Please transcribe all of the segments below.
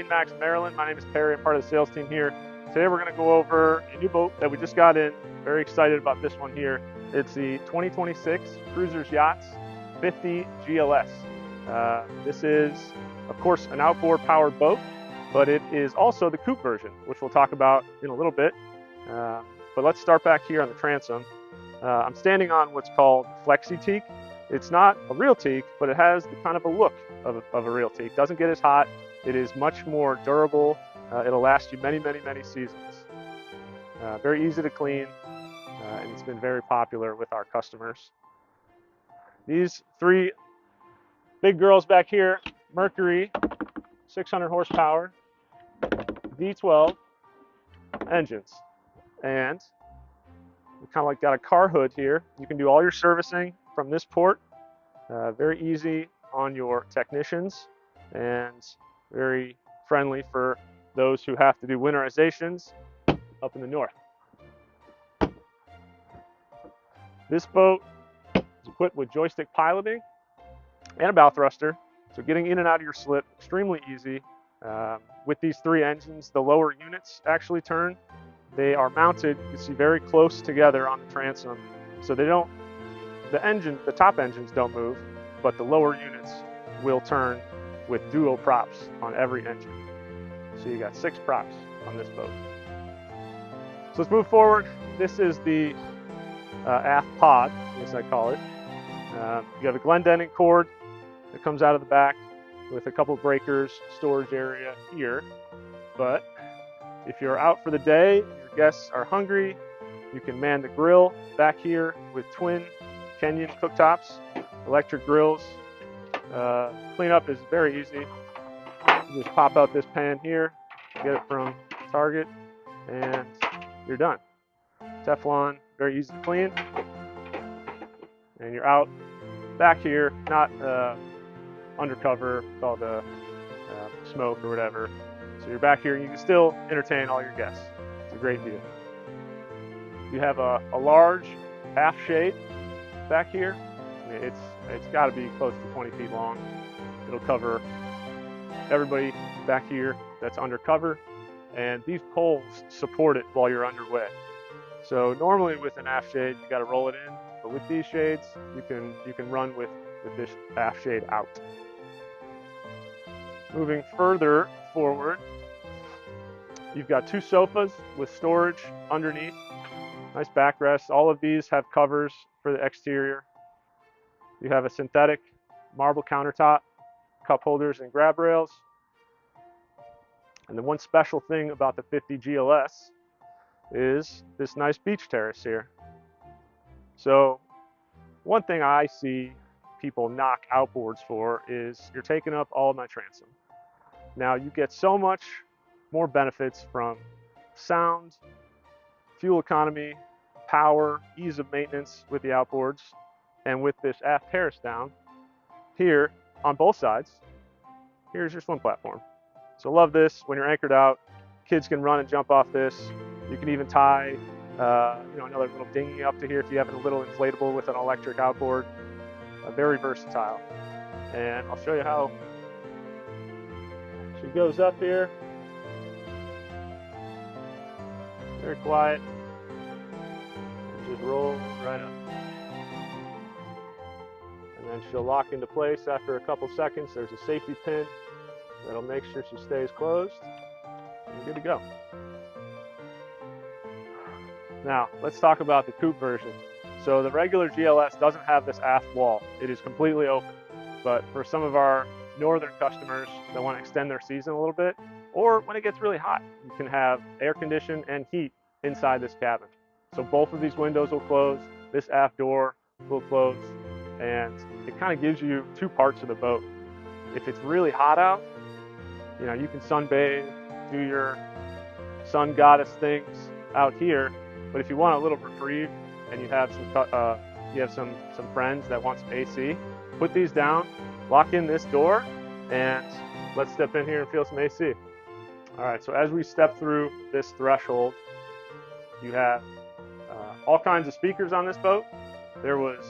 MarineMax Maryland. My name is Perry. I'm part of the sales team here. Today we're going to go over a new boat that we just got in. Very excited about this one here. It's the 2026 Cruisers Yachts 50GLS. This is, of course, an outboard powered boat, but it is also the Coupe version, which we'll talk about in a little bit. But let's start back here on the transom. I'm standing on what's called flexi teak. It's not a real teak, but it has the kind of a look of a real teak. Doesn't get as hot. It is much more durable. It'll last you many, many, many seasons. Very easy to clean, and it's been very popular with our customers. These three big girls back here, Mercury, 600 horsepower, V12 engines. And we kind of like got a car hood here. You can do all your servicing from this port. Very easy on your technicians and very friendly for those who have to do winterizations up in the north. This boat is equipped with joystick piloting and a bow thruster, so getting in and out of your slip extremely easy. With these three engines, the lower units actually turn. They are mounted, you can see, very close together on the transom, so they don't, the top engines don't move, but the lower units will turn with dual props on every engine. So you got 6 props on this boat. So let's move forward. This is the aft pod, as I call it. You have a Glendending cord that comes out of the back with a couple breakers, storage area here. But if you're out for the day, your guests are hungry, you can man the grill back here with twin Kenyan cooktops, electric grills. Cleanup is very easy. You just pop out this pan here, get it from Target, and you're done. Teflon, very easy to clean. And you're out back here, not undercover with all the smoke or whatever. So you're back here and you can still entertain all your guests. It's a great view. You have a large aft shade back here. I mean, it's got to be close to 20 feet long. It'll cover everybody back here that's undercover, and these poles support it while you're underway. So normally with an aft shade, you got to roll it in, but with these shades, you can run with this aft shade out. Moving further forward, you've got 2 sofas with storage underneath. Nice backrest. All of these have covers for the exterior. You have a synthetic marble countertop, cup holders and grab rails. And the one special thing about the 50GLS is this nice beach terrace here. So one thing I see people knock outboards for is you're taking up all of my transom. Now you get so much more benefits from sound, fuel economy, power, ease of maintenance with the outboards, and with this aft terrace down here on both sides. Here's your swim platform. So love this. When you're anchored out, kids can run and jump off this. You can even tie another little dinghy up to here if you have a little inflatable with an electric outboard. Very versatile. And I'll show you how she goes up here. Very quiet. Just roll right up. And then she'll lock into place after a couple seconds. There's a safety pin that'll make sure she stays closed. And good to go. Now, let's talk about the Coupe version. So the regular GLS doesn't have this aft wall. It is completely open. But for some of our northern customers that want to extend their season a little bit, or when it gets really hot, you can have air condition and heat inside this cabin. So both of these windows will close, this aft door will close, and it kind of gives you 2 parts of the boat. If it's really hot out, you can sunbathe, do your sun goddess things out here. But if you want a little reprieve and you have some friends that want some AC, put these down, lock in this door, and let's step in here and feel some AC. All right, so as we step through this threshold, you have all kinds of speakers on this boat. There was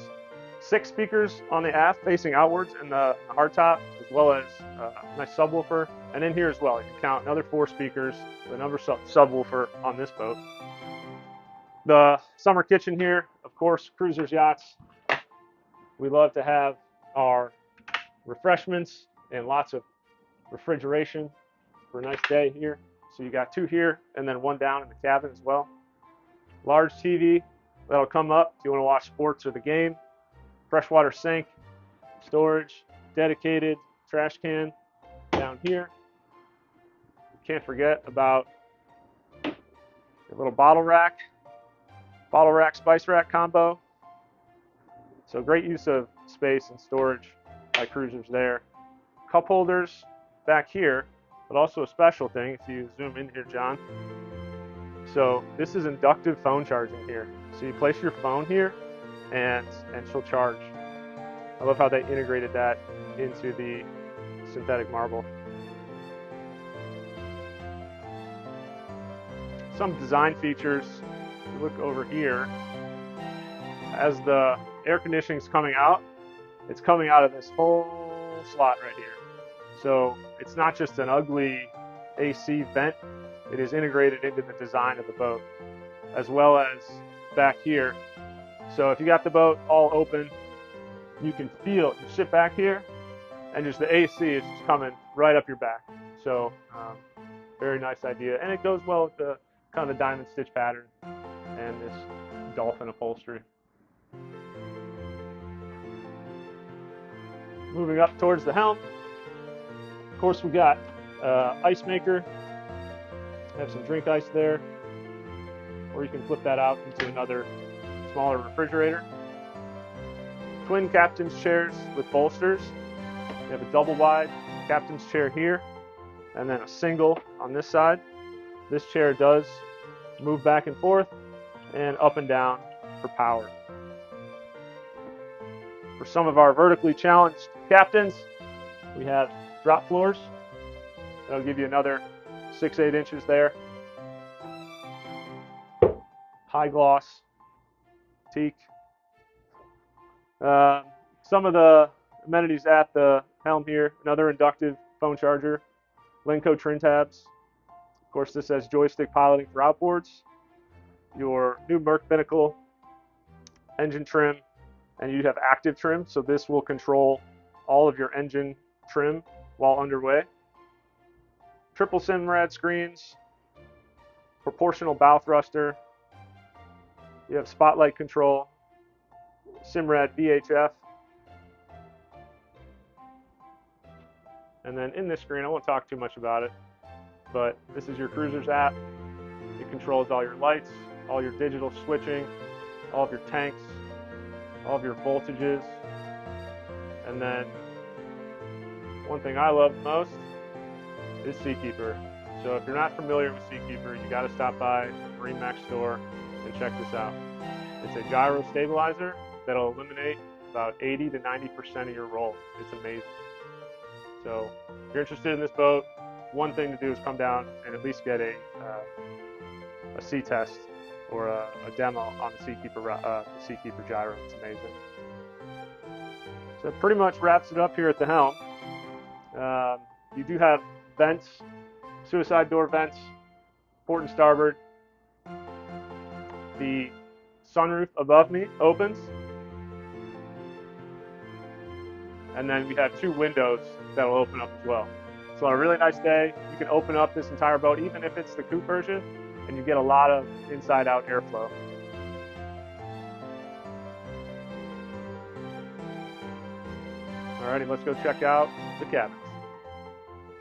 6 speakers on the aft facing outwards, and the hardtop is as well as a nice subwoofer. And in here as well, you can count another 4 speakers, another subwoofer on this boat. The summer kitchen here, of course, Cruisers Yachts. We love to have our refreshments and lots of refrigeration for a nice day here. So you got 2 here and then 1 down in the cabin as well. Large TV that'll come up if you want to watch sports or the game. Freshwater sink, storage, dedicated trash can down here. Can't forget about a little bottle rack spice rack combo. So great use of space and storage by Cruisers there. Cup holders back here, but also a special thing if you zoom in here, John. So this is inductive phone charging here. So you place your phone here and she'll charge. I love how they integrated that into the synthetic marble. Some design features, if you look over here, as the air conditioning is coming out, it's coming out of this whole slot right here. So it's not just an ugly AC vent, it is integrated into the design of the boat, as well as back here. So if you got the boat all open, you can feel, you sit back here, and just the AC is just coming right up your back. So very nice idea, and it goes well with the kind of the diamond stitch pattern and this dolphin upholstery. Moving up towards the helm, of course we got ice maker. Have some drink ice there, or you can flip that out into another smaller refrigerator. Twin captain's chairs with bolsters. You have a double wide captain's chair here, and then a single on this side. This chair does move back and forth and up and down for power. For some of our vertically challenged captains, we have drop floors. That'll give you another 6-8 inches there. High gloss teak. Some of the amenities at the helm here, another inductive phone charger, Lenco trim tabs. Of course, this has joystick piloting for outboards. Your new Merc binnacle, engine trim, and you have active trim, so this will control all of your engine trim while underway. Triple Simrad screens, proportional bow thruster. You have spotlight control, Simrad VHF. And then in this screen, I won't talk too much about it, but this is your Cruisers app. It controls all your lights, all your digital switching, all of your tanks, all of your voltages. And then one thing I love most is Seakeeper. So if you're not familiar with Seakeeper, you got to stop by MarineMax store and check this out. It's a gyro stabilizer that'll eliminate about 80 to 90% of your roll. It's amazing. So if you're interested in this boat, one thing to do is come down and at least get a sea test or a demo on the Seakeeper gyro. It's amazing. So that pretty much wraps it up here at the helm. You do have vents, suicide door vents, port and starboard. The sunroof above me opens, and then we have 2 windows that'll open up as well. So on a really nice day, you can open up this entire boat, even if it's the coupe version, and you get a lot of inside-out airflow. Alrighty, let's go check out the cabins.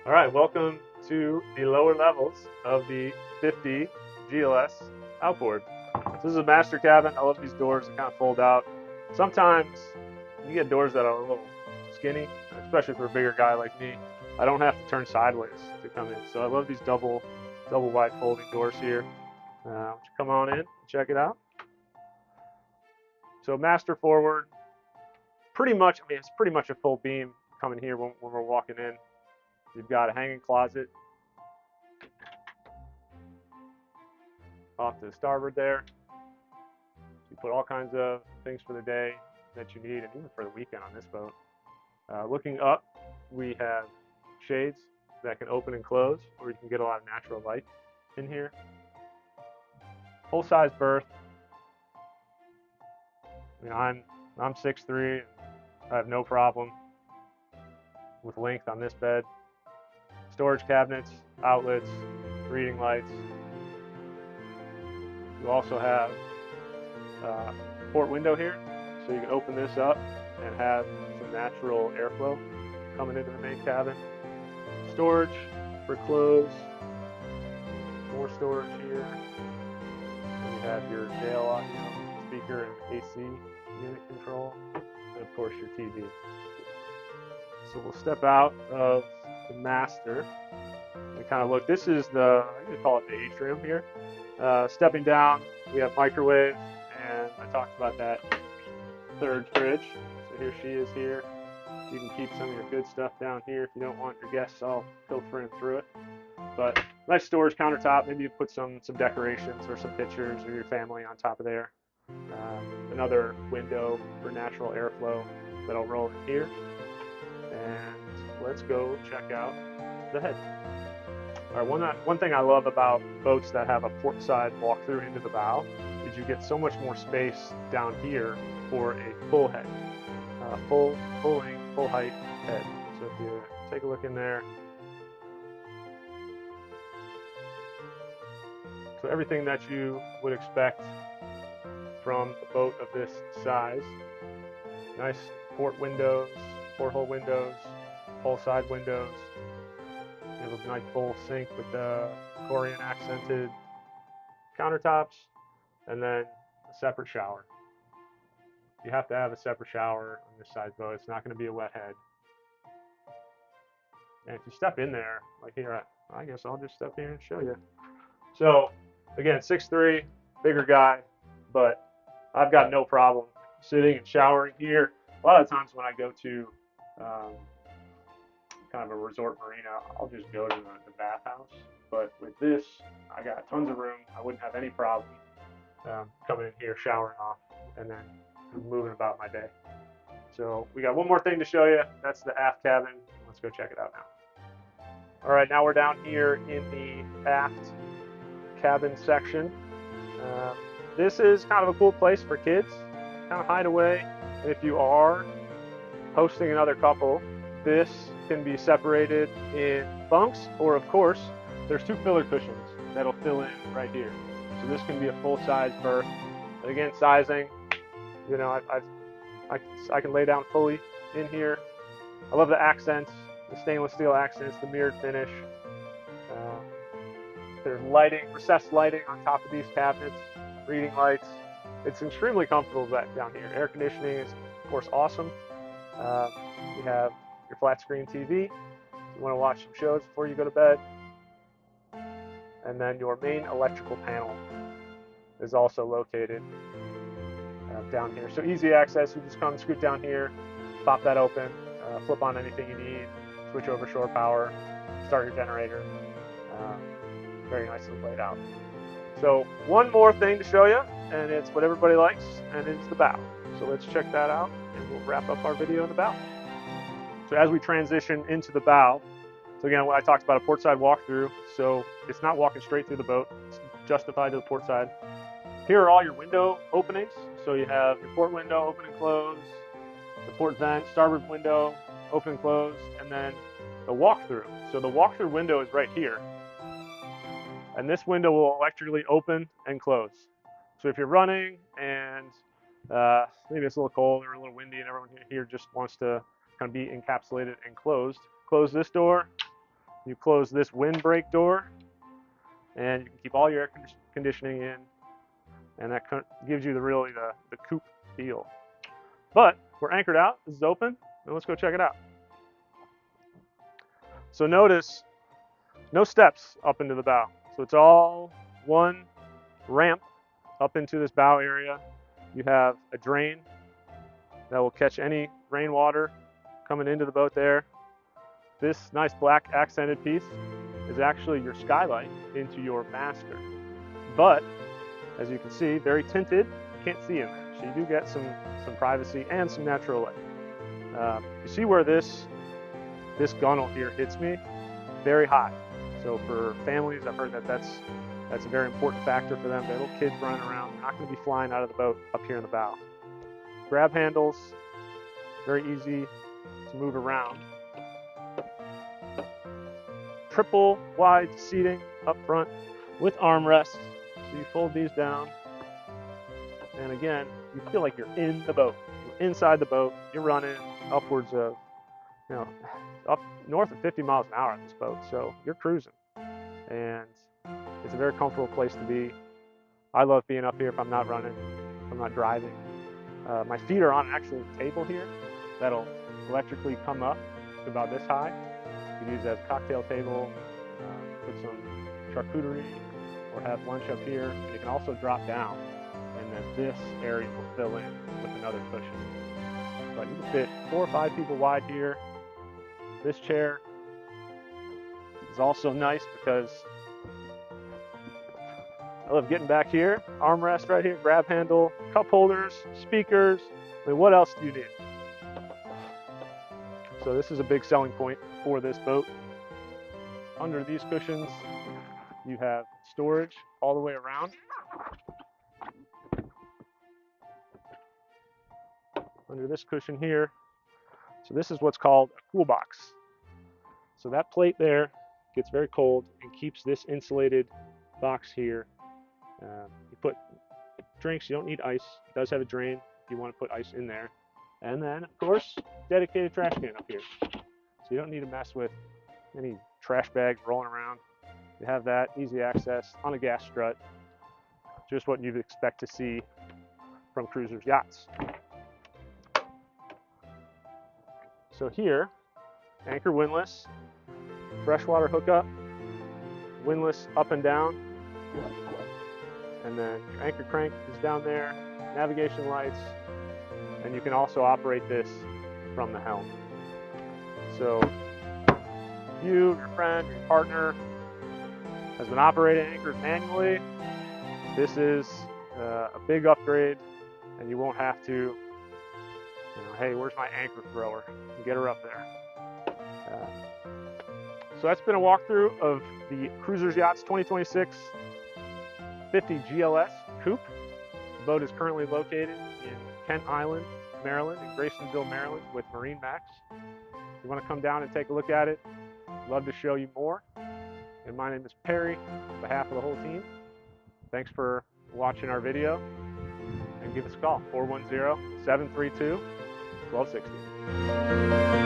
All right, welcome to the lower levels of the 50 GLS outboard. So this is a master cabin. I love these doors that kind of fold out. Sometimes you get doors that are a little skinny, especially for a bigger guy like me. I don't have to turn sideways to come in. So I love these double wide folding doors here. Come on in and check it out. So master forward, pretty much, it's pretty much a full beam coming here when we're walking in. You've got a hanging closet off to the starboard there. You put all kinds of things for the day that you need, and even for the weekend on this boat. Looking up, we have shades that can open and close, or you can get a lot of natural light in here. Full-size berth. I mean, I'm 6'3", I have no problem with length on this bed. Storage cabinets, outlets, reading lights. You also have a port window here, so you can open this up and have some natural airflow coming into the main cabin. Storage for clothes, more storage here. And you have your JL audio, speaker, and AC unit control, and of course your TV. So we'll step out of the master and kind of look. This is the, I'm going to call it the atrium here. Stepping down, we have microwave, and I talked about that third fridge. So here she is here. You can keep some of your good stuff down here if you don't want your guests all filtering through it. But nice storage countertop. Maybe you put some decorations or some pictures of your family on top of there. Another window for natural airflow that'll roll in here. And let's go check out the head. All right, one thing I love about boats that have a port side walkthrough into the bow is you get so much more space down here for a full head, full length, full height head. So if you take a look in there, so everything that you would expect from a boat of this size. Nice port windows, porthole windows, hull side windows. You have a nice bowl sink with the Korean accented countertops, and then a separate shower. You have to have a separate shower on this size boat. It's not going to be a wet head. And if you step in there, like here, I guess I'll just step here and show you. So again, 6'3", bigger guy, but I've got no problem sitting and showering here. A lot of times when I go to kind of a resort marina, I'll just go to the bathhouse. But with this, I got tons of room. I wouldn't have any problem coming in here, showering off, and then moving about my day. So we got one more thing to show you. That's the aft cabin. Let's go check it out now. All right, now we're down here in the aft cabin section. This is kind of a cool place for kids, kind of hideaway. If you are hosting another couple, this can be separated in bunks, or of course, there's two filler cushions that'll fill in right here. So this can be a full-size berth. And again, sizing, you know, I can lay down fully in here. I love the accents, the stainless steel accents, the mirrored finish. There's lighting, recessed lighting on top of these cabinets, reading lights. It's extremely comfortable down here. Air conditioning is, of course, awesome. You have your flat screen TV if you want to watch some shows before you go to bed. And then your main electrical panel is also located down here. So easy access. You just come scoot down here, pop that open, flip on anything you need, switch over shore power, start your generator. Very nicely laid out. So one more thing to show you, and it's what everybody likes, and it's the bow. So let's check that out, and we'll wrap up our video in the bow. So as we transition into the bow, so again, I talked about a port side walkthrough, so it's not walking straight through the boat, it's justified to the port side. Here are all your window openings. So you have your port window, open and close, the port vent, starboard window, open and close, and then the walkthrough. So the walkthrough window is right here. And this window will electrically open and close. So if you're running and maybe it's a little cold or a little windy and everyone here just wants to kind of be encapsulated and closed, close this door, you close this windbreak door, and you can keep all your air conditioning in, and that gives you the Coupe feel. But we're anchored out, this is open, and let's go check it out. So notice, no steps up into the bow. So it's all one ramp up into this bow area. You have a drain that will catch any rainwater coming into the boat there. This nice black accented piece is actually your skylight into your master. But as you can see, very tinted, you can't see in there. So you do get some privacy and some natural light. You see where this this gunnel here hits me very high. So for families, I've heard that that's a very important factor for them. They have little kids running around. They're not going to be flying out of the boat up here in the bow. Grab handles, very easy to move around. Triple wide seating up front with armrests. So you fold these down. And again, you feel like you're in the boat. You're inside the boat. You're running upwards of, up north of 50 miles an hour on this boat. So you're cruising. And it's a very comfortable place to be. I love being up here if I'm not running, if I'm not driving. My feet are on an actual table here that'll electrically come up to about this high. You can use it as a cocktail table, put some charcuterie, or have lunch up here. And you can also drop down, and then this area will fill in with another cushion. But you can fit 4 or 5 people wide here. This chair is also nice because I love getting back here. Armrest right here, grab handle, cup holders, speakers. I mean, what else do you need? So this is a big selling point for this boat. Under these cushions, you have storage all the way around. Under this cushion here, so this is what's called a cool box. So that plate there gets very cold and keeps this insulated box here. You put drinks, you don't need ice. It does have a drain if you want to put ice in there. And then, of course, dedicated trash can up here. So you don't need to mess with any trash bags rolling around. You have that, easy access on a gas strut. Just what you'd expect to see from Cruisers Yachts. So here, anchor windlass, freshwater hookup, windlass up and down, and then your anchor crank is down there, navigation lights, and you can also operate this from the helm. So you, your friend, your partner has been operating anchors manually. This is a big upgrade, and you won't have to, hey, where's my anchor thrower? And get her up there. So that's been a walkthrough of the Cruisers Yachts 2026 50GLS Coupe. The boat is currently located in Kent Island, Maryland, in Graysonville, Maryland, with MarineMax. If you want to come down and take a look at it, I'd love to show you more. And my name is Perry, on behalf of the whole team. Thanks for watching our video, and give us a call, 410-732-1260.